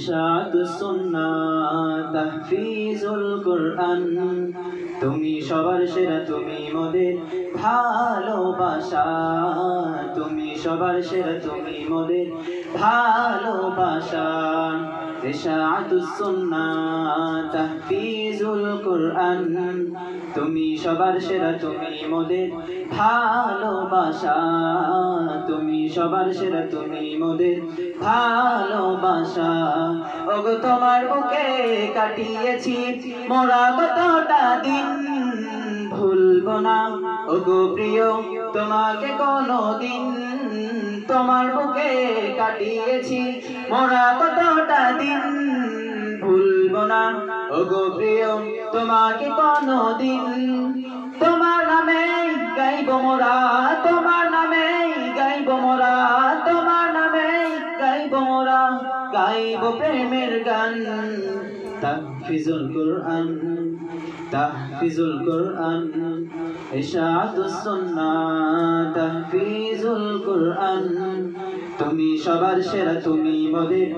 ইশাআতুস সুন্নাহ তাহফিজুল কুরআন, তুমি সবার সেরা, তুমি মোদের ভালোবাসা, তুমি সবার সেরা, তুমি মোদের ভালোবাসা। ইশাআতুস সুন্নাহ তাহফিজুল কুরআন, তুমি সবার সেরা, তুমি মোদের ভালোবাসা, তুমি সবার সেরা, তুমি মোদের ভালোবাসা। ওগো তোমার বুকে কাটিয়েছি মোরা কতটা দিন, ভুলবো না ওগো প্রিয় তোমাকে কোনোদিন। তোমার বুকে কাটিয়েছি মোরা কতটা দিন, ভুলবো না ওগো প্রিয় তোমাকে কোনোদিন। তোমার নামে গাইবো মোরা, তোমার নামে গাইবো মোরা, তোমার নামে গাইবো মোরা, গাইবো প্রেমের গান। তাহফিজুল কুরআন, তাহফিজুল কুরআন, ইশাআতুস সুন্নাহ তাহফিজুল কুরআন, তুমি সবার সেরা, তুমি মোদের